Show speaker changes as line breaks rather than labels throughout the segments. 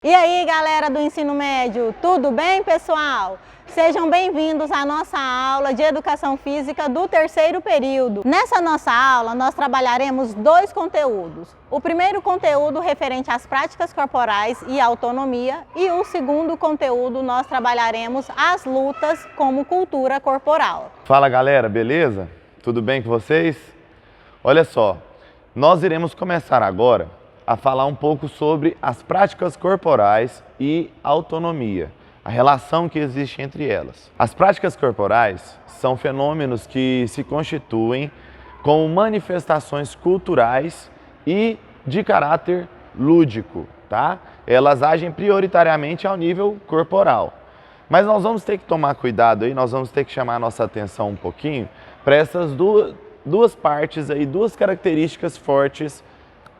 E aí, galera do ensino médio, tudo bem, pessoal? Sejam bem-vindos à nossa aula de Educação Física do terceiro período. Nessa nossa aula, nós trabalharemos dois conteúdos. O primeiro conteúdo referente às práticas corporais e autonomia e o segundo conteúdo nós trabalharemos as lutas como cultura corporal.
Fala, galera, beleza? Tudo bem com vocês? Olha só, nós iremos começar agora a falar um pouco sobre as práticas corporais e autonomia, a relação que existe entre elas. As práticas corporais são fenômenos que se constituem como manifestações culturais e de caráter lúdico, tá? Elas agem prioritariamente ao nível corporal. Mas nós vamos ter que tomar cuidado aí, nós vamos ter que chamar a nossa atenção um pouquinho para essas duas partes aí, duas características fortes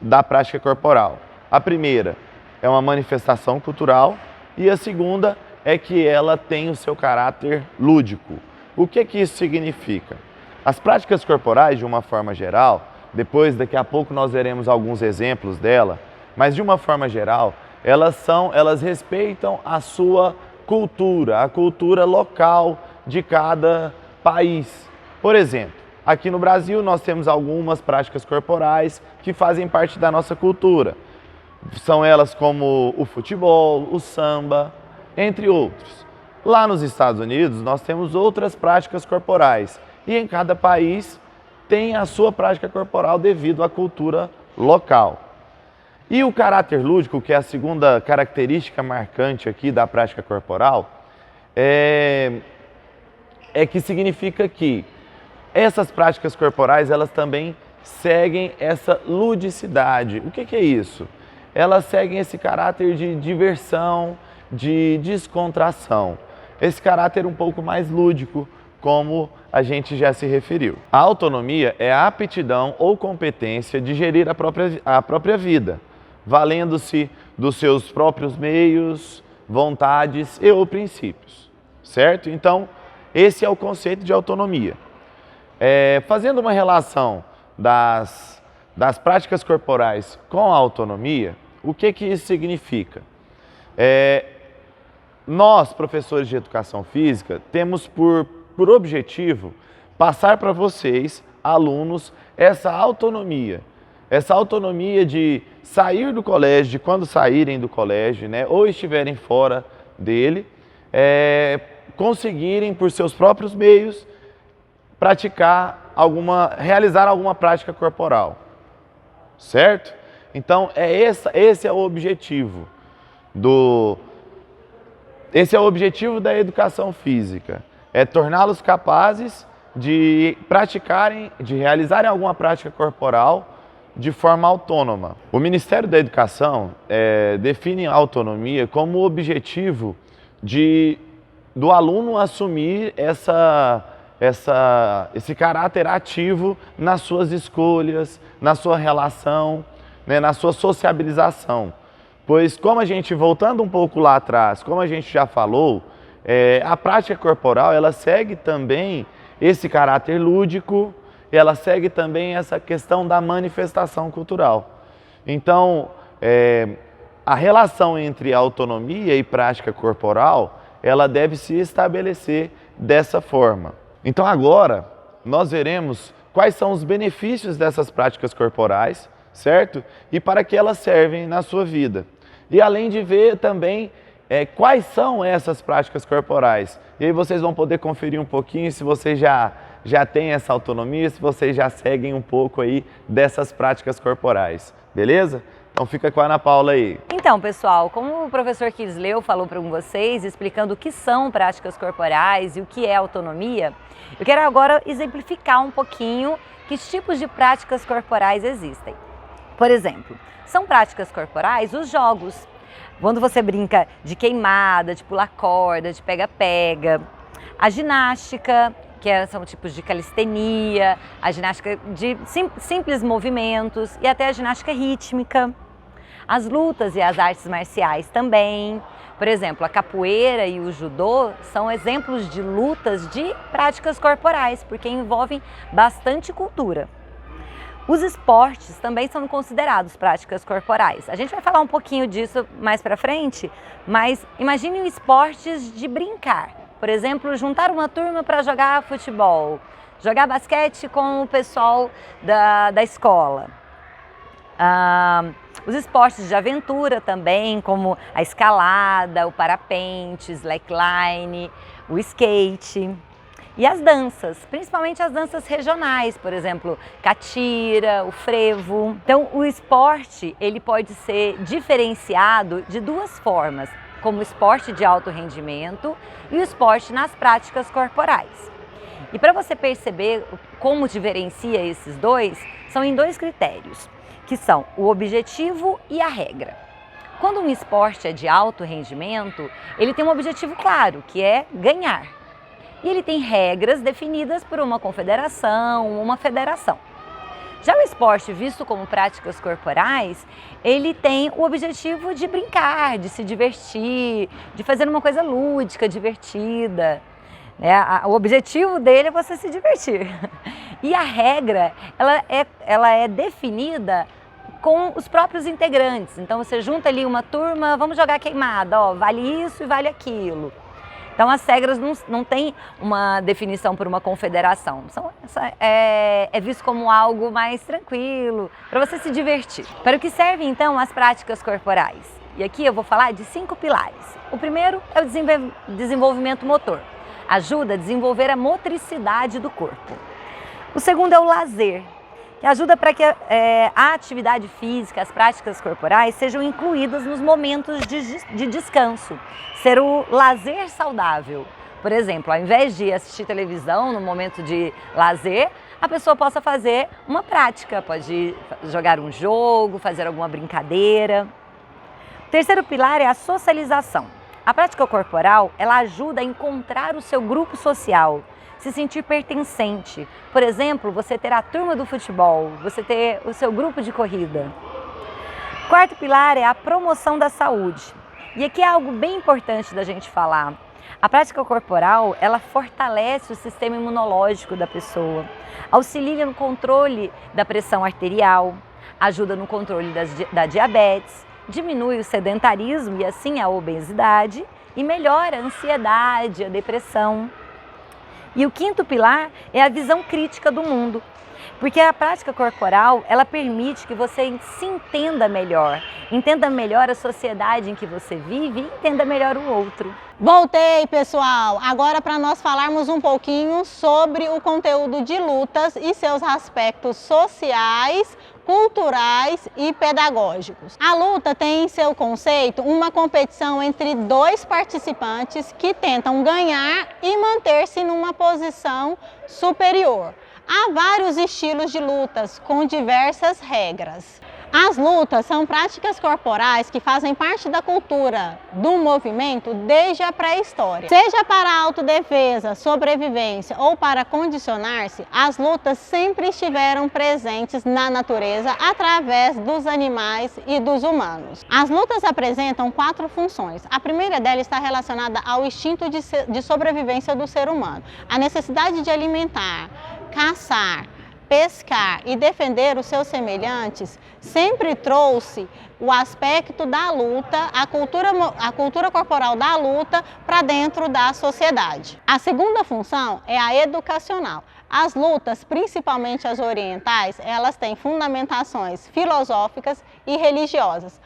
da prática corporal. A primeira é uma manifestação cultural e a segunda é que ela tem o seu caráter lúdico. O que isso significa? As práticas corporais, de uma forma geral, daqui a pouco nós veremos alguns exemplos dela, mas de uma forma geral, elas respeitam a sua cultura, a cultura local de cada país. Por exemplo, aqui no Brasil nós temos algumas práticas corporais que fazem parte da nossa cultura. São elas como o futebol, o samba, entre outros. Lá nos Estados Unidos nós temos outras práticas corporais e em cada país tem a sua prática corporal devido à cultura local. E o caráter lúdico, que é a segunda característica marcante aqui da prática corporal, é que significa que essas práticas corporais, elas também seguem essa ludicidade. O que é isso? Elas seguem esse caráter de diversão, de descontração. Esse caráter um pouco mais lúdico, como a gente já se referiu. A autonomia é a aptidão ou competência de gerir a própria vida, valendo-se dos seus próprios meios, vontades e ou princípios, certo? Então, esse é o conceito de autonomia. Fazendo uma relação das práticas corporais com a autonomia, o que isso significa? Nós, professores de educação física, temos por objetivo passar para vocês, alunos, essa autonomia de sair do colégio, de quando saírem do colégio, né, ou estiverem fora dele, conseguirem por seus próprios meios realizar alguma prática corporal, certo? Então, esse é o objetivo da educação física, é torná-los capazes de realizarem alguma prática corporal de forma autônoma. O Ministério da Educação define a autonomia como o objetivo do aluno assumir esse caráter ativo nas suas escolhas, na sua relação, né, na sua sociabilização. Pois, voltando um pouco lá atrás, como a gente já falou, a prática corporal, ela segue também esse caráter lúdico, ela segue também essa questão da manifestação cultural. Então, a relação entre autonomia e prática corporal, ela deve se estabelecer dessa forma. Então agora nós veremos quais são os benefícios dessas práticas corporais, certo? E para que elas servem na sua vida. E além de ver também quais são essas práticas corporais. E aí vocês vão poder conferir um pouquinho se vocês já têm essa autonomia, se vocês já seguem um pouco aí dessas práticas corporais, beleza? Então fica com a Ana Paula aí.
Então, pessoal, como o professor Kisleu falou para vocês, explicando o que são práticas corporais e o que é autonomia, eu quero agora exemplificar um pouquinho que tipos de práticas corporais existem. Por exemplo, são práticas corporais os jogos. Quando você brinca de queimada, de pular corda, de pega-pega, a ginástica, que são tipos de calistenia, a ginástica de simples movimentos e até a ginástica rítmica. As lutas e as artes marciais também. Por exemplo, a capoeira e o judô são exemplos de lutas de práticas corporais, porque envolvem bastante cultura. Os esportes também são considerados práticas corporais. A gente vai falar um pouquinho disso mais para frente, mas imagine esportes de brincar. Por exemplo, juntar uma turma para jogar futebol, jogar basquete com o pessoal da escola. Os esportes de aventura também, como a escalada, o parapente, slackline, o skate. E as danças, principalmente as danças regionais, por exemplo, catira, o frevo. Então, o esporte ele pode ser diferenciado de duas formas, como o esporte de alto rendimento e o esporte nas práticas corporais. E para você perceber como diferencia esses dois, são em dois critérios, que são o objetivo e a regra. Quando um esporte é de alto rendimento, ele tem um objetivo claro, que é ganhar. E ele tem regras definidas por uma confederação, uma federação. Já o esporte visto como práticas corporais, ele tem o objetivo de brincar, de se divertir, de fazer uma coisa lúdica, divertida. O objetivo dele é você se divertir. E a regra, ela é definida com os próprios integrantes. Então você junta ali uma turma, vamos jogar queimada, ó, vale isso e vale aquilo. Então as regras não têm uma definição por uma confederação, é visto como algo mais tranquilo, para você se divertir. Para o que servem então as práticas corporais? E aqui eu vou falar de 5 pilares. O primeiro é o desenvolvimento motor, ajuda a desenvolver a motricidade do corpo. O segundo é o lazer, que ajuda para que a atividade física, as práticas corporais sejam incluídas nos momentos de descanso. Ser o lazer saudável. Por exemplo, ao invés de assistir televisão no momento de lazer, a pessoa possa fazer uma prática, pode jogar um jogo, fazer alguma brincadeira. O terceiro pilar é a socialização. A prática corporal, ela ajuda a encontrar o seu grupo social, se sentir pertencente. Por exemplo, você ter a turma do futebol, você ter o seu grupo de corrida. O quarto pilar é a promoção da saúde. E aqui é algo bem importante da gente falar. A prática corporal, ela fortalece o sistema imunológico da pessoa, auxilia no controle da pressão arterial, ajuda no controle da diabetes, diminui o sedentarismo e assim a obesidade e melhora a ansiedade, a depressão. E o quinto pilar é a visão crítica do mundo, porque a prática corporal, ela permite que você se entenda melhor a sociedade em que você vive e entenda melhor o outro.
Voltei, pessoal! Agora para nós falarmos um pouquinho sobre o conteúdo de lutas e seus aspectos sociais, culturais e pedagógicos. A luta tem em seu conceito uma competição entre dois participantes que tentam ganhar e manter-se numa posição superior. Há vários estilos de lutas com diversas regras. As lutas são práticas corporais que fazem parte da cultura do movimento desde a pré-história. Seja para autodefesa, sobrevivência ou para condicionar-se, as lutas sempre estiveram presentes na natureza através dos animais e dos humanos. As lutas apresentam 4 funções. A primeira delas está relacionada ao instinto de sobrevivência do ser humano, a necessidade de alimentar, caçar, pescar e defender os seus semelhantes sempre trouxe o aspecto da luta, a cultura corporal da luta para dentro da sociedade. A segunda função é a educacional. As lutas, principalmente as orientais, elas têm fundamentações filosóficas e religiosas.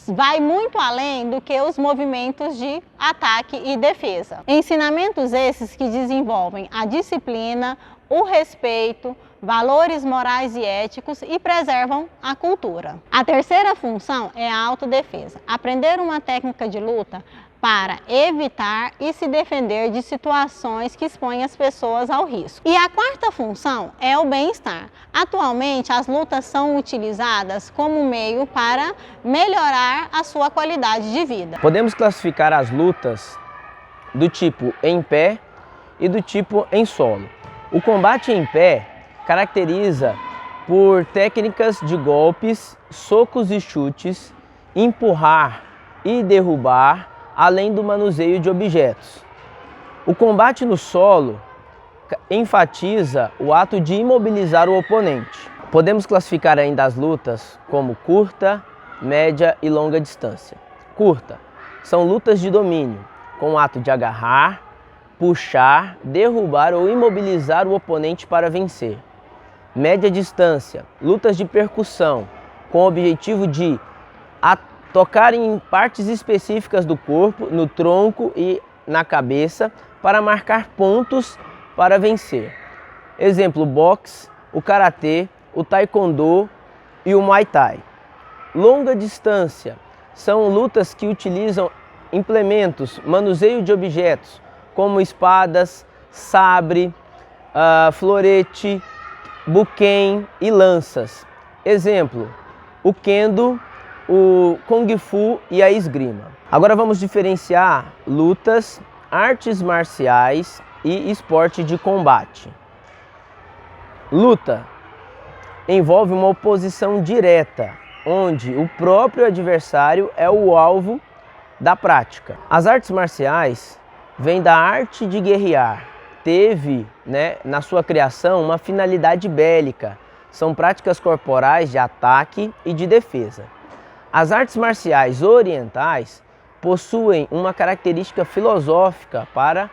Vai muito além do que os movimentos de ataque e defesa. Ensinamentos esses que desenvolvem a disciplina, o respeito, valores morais e éticos e preservam a cultura. A terceira função é a autodefesa. Aprender uma técnica de luta para evitar e se defender de situações que expõem as pessoas ao risco. E a quarta função é o bem-estar. Atualmente, as lutas são utilizadas como meio para melhorar a sua qualidade de vida.
Podemos classificar as lutas do tipo em pé e do tipo em solo. O combate em pé caracteriza por técnicas de golpes, socos e chutes, empurrar e derrubar, além do manuseio de objetos. O combate no solo enfatiza o ato de imobilizar o oponente. Podemos classificar ainda as lutas como curta, média e longa distância. Curta são lutas de domínio, com o ato de agarrar, puxar, derrubar ou imobilizar o oponente para vencer. Média distância, lutas de percussão, com o objetivo de tocar em partes específicas do corpo, no tronco e na cabeça, para marcar pontos para vencer. Exemplo, o boxe, o karatê, o taekwondo e o muay thai. Longa distância são lutas que utilizam implementos, manuseio de objetos, como espadas, sabre, florete, buken e lanças. Exemplo, o kendo, o kung fu e a esgrima. Agora vamos diferenciar lutas, artes marciais e esporte de combate. Luta envolve uma oposição direta, onde o próprio adversário é o alvo da prática. As artes marciais vêm da arte de guerrear. Teve, na sua criação, uma finalidade bélica. São práticas corporais de ataque e de defesa. As artes marciais orientais possuem uma característica filosófica para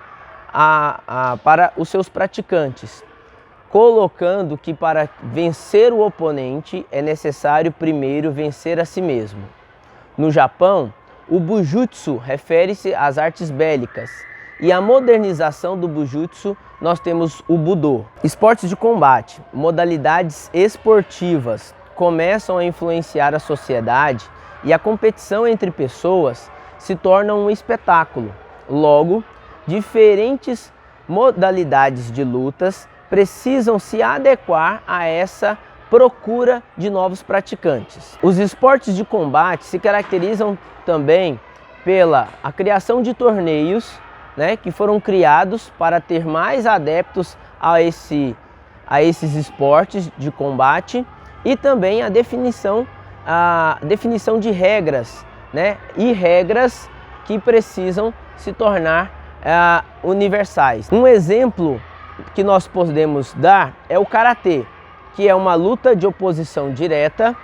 os seus praticantes, colocando que para vencer o oponente é necessário primeiro vencer a si mesmo. No Japão, o Bujutsu refere-se às artes bélicas e a modernização do Bujutsu nós temos o Budo. Esportes de combate, modalidades esportivas começam a influenciar a sociedade e a competição entre pessoas se torna um espetáculo. Logo, diferentes modalidades de lutas precisam se adequar a essa procura de novos praticantes. Os esportes de combate se caracterizam também pela criação de torneios, que foram criados para ter mais adeptos a esses esportes de combate e também a definição de regras, e regras que precisam se tornar universais. Um exemplo que nós podemos dar é o karatê, que é uma luta de oposição direta,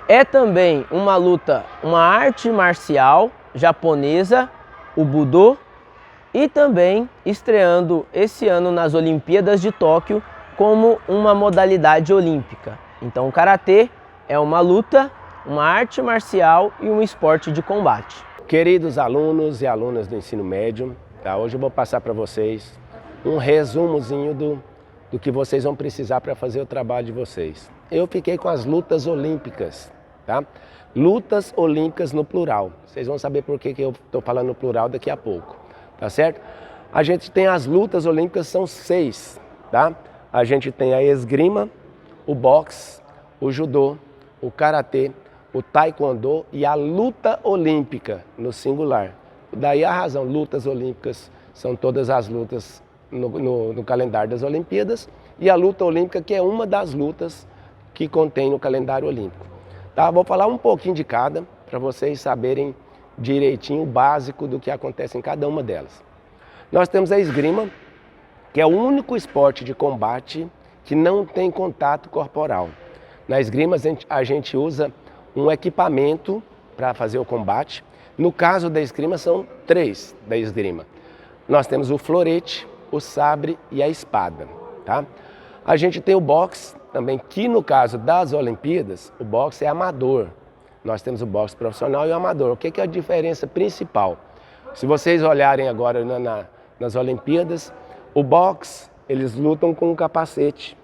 é também uma arte marcial japonesa, o Budo, e também estreando esse ano nas Olimpíadas de Tóquio como uma modalidade olímpica. Então o karatê é uma luta, uma arte marcial e um esporte de combate.
Queridos alunos e alunas do ensino médio, hoje eu vou passar para vocês um resumozinho do que vocês vão precisar para fazer o trabalho de vocês. Eu fiquei com as lutas olímpicas, tá? Lutas olímpicas no plural. Vocês vão saber por que eu estou falando no plural daqui a pouco, tá certo? A gente tem as lutas olímpicas, são 6, tá? A gente tem a esgrima, o boxe, o judô, o karatê, o taekwondo e a luta olímpica no singular. Daí a razão, lutas olímpicas são todas as lutas no calendário das Olimpíadas e a luta olímpica que é uma das lutas que contém no calendário olímpico. Tá? Vou falar um pouquinho de cada para vocês saberem direitinho o básico do que acontece em cada uma delas. Nós temos a esgrima, que é o único esporte de combate que não tem contato corporal. Na esgrima a gente usa um equipamento para fazer o combate. No caso da esgrima são 3 da esgrima. Nós temos o florete, o sabre e a espada. Tá? A gente tem o boxe também, que no caso das Olimpíadas, o boxe é amador. Nós temos o boxe profissional e o amador. O que é a diferença principal? Se vocês olharem agora nas Olimpíadas, o boxe, eles lutam com um capacete.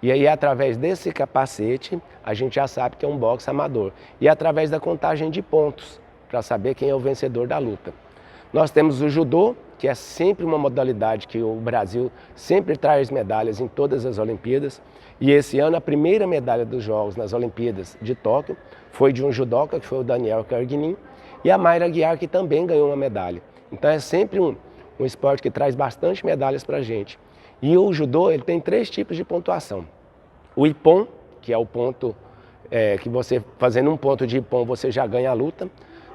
E aí, através desse capacete, a gente já sabe que é um boxe amador. E através da contagem de pontos, para saber quem é o vencedor da luta. Nós temos o judô, que é sempre uma modalidade que o Brasil sempre traz medalhas em todas as Olimpíadas. E esse ano a primeira medalha dos Jogos nas Olimpíadas de Tóquio foi de um judoca, que foi o Daniel Carguinin, e a Mayra Aguiar, que também ganhou uma medalha. Então é sempre um esporte que traz bastante medalhas para a gente. E o judô, ele tem 3 tipos de pontuação. O ippon, que é o ponto que você, fazendo um ponto de ippon, você já ganha a luta.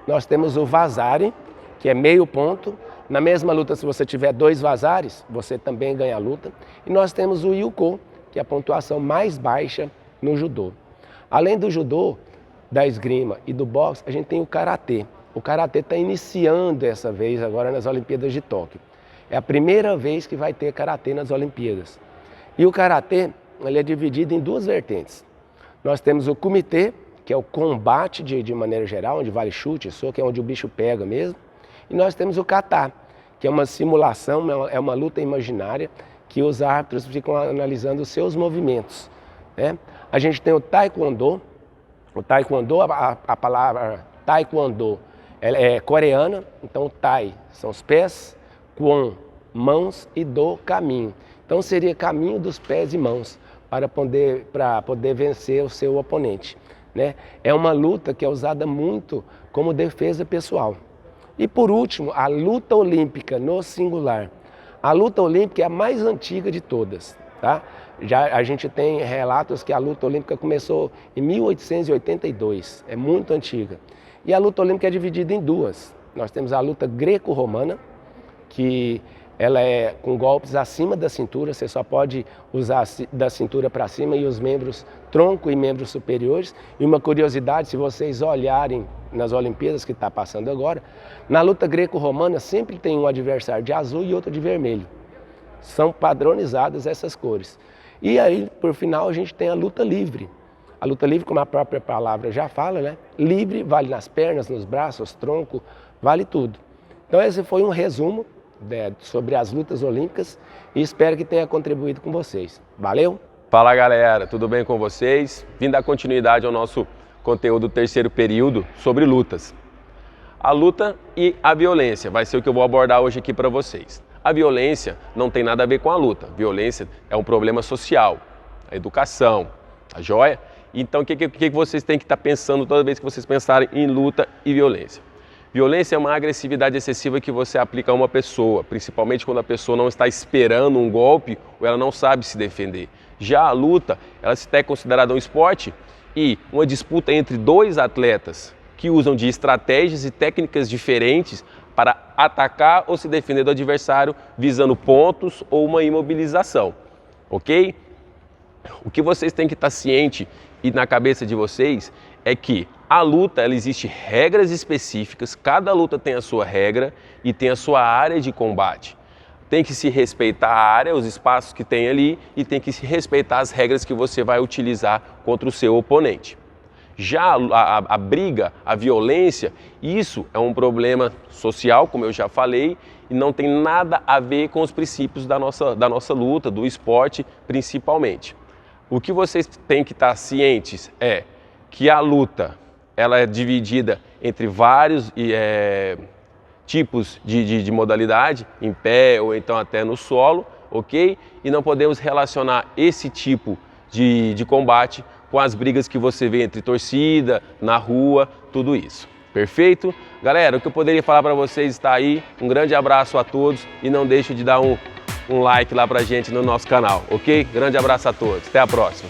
Nós temos o vazare, que é meio ponto. Na mesma luta, se você tiver 2 vazares, você também ganha a luta. E nós temos o yuko, que é a pontuação mais baixa no judô. Além do judô, da esgrima e do boxe, a gente tem o karatê. O karatê está iniciando dessa vez agora nas Olimpíadas de Tóquio. É a primeira vez que vai ter karatê nas Olimpíadas. E o karatê, ele é dividido em duas vertentes. Nós temos o kumite, que é o combate de maneira geral, onde vale chute, soco, é onde o bicho pega mesmo. E nós temos o kata, que é uma simulação, é uma luta imaginária, que os árbitros ficam analisando os seus movimentos, né? A gente tem o taekwondo. O taekwondo, a palavra taekwondo ela é coreana, então o tai são os pés, kwon, mãos e do, caminho. Então seria caminho dos pés e mãos para poder vencer o seu oponente, né? É uma luta que é usada muito como defesa pessoal. E por último, a luta olímpica no singular. A luta olímpica é a mais antiga de todas, tá? Já a gente tem relatos que a luta olímpica começou em 1882, é muito antiga. E a luta olímpica é dividida em duas. Nós temos a luta greco-romana, que ela é com golpes acima da cintura, você só pode usar da cintura para cima e os membros tronco e membros superiores. E uma curiosidade, se vocês olharem nas Olimpíadas que está passando agora, na luta greco-romana sempre tem um adversário de azul e outro de vermelho. São padronizadas essas cores. E aí, por final, a gente tem a luta livre. A luta livre, como a própria palavra já fala, né? Livre vale nas pernas, nos braços, tronco, vale tudo. Então esse foi um resumo sobre as lutas olímpicas e espero que tenha contribuído com vocês. Valeu?
Fala galera, tudo bem com vocês? Vim dar continuidade ao nosso conteúdo do terceiro período sobre lutas. A luta e a violência vai ser o que eu vou abordar hoje aqui para vocês. A violência não tem nada a ver com a luta. Violência é um problema social, a educação, a joia. Então o que vocês têm que estar pensando toda vez que vocês pensarem em luta e violência? Violência é uma agressividade excessiva que você aplica a uma pessoa, principalmente quando a pessoa não está esperando um golpe ou ela não sabe se defender. Já a luta, ela se é considerada um esporte e uma disputa entre dois atletas que usam de estratégias e técnicas diferentes para atacar ou se defender do adversário visando pontos ou uma imobilização, ok? O que vocês têm que estar ciente e na cabeça de vocês é que a luta, ela existe regras específicas, cada luta tem a sua regra e tem a sua área de combate. Tem que se respeitar a área, os espaços que tem ali e tem que se respeitar as regras que você vai utilizar contra o seu oponente. Já a briga, a violência, isso é um problema social, como eu já falei, e não tem nada a ver com os princípios da nossa luta, do esporte principalmente. O que vocês têm que estar cientes é que a luta ela é dividida entre vários tipos de modalidade, em pé ou então até no solo, ok? E não podemos relacionar esse tipo de combate com as brigas que você vê entre torcida, na rua, tudo isso. Perfeito? Galera, o que eu poderia falar para vocês está aí. Um grande abraço a todos e não deixe de dar um like lá pra gente no nosso canal, ok? Grande abraço a todos. Até a próxima.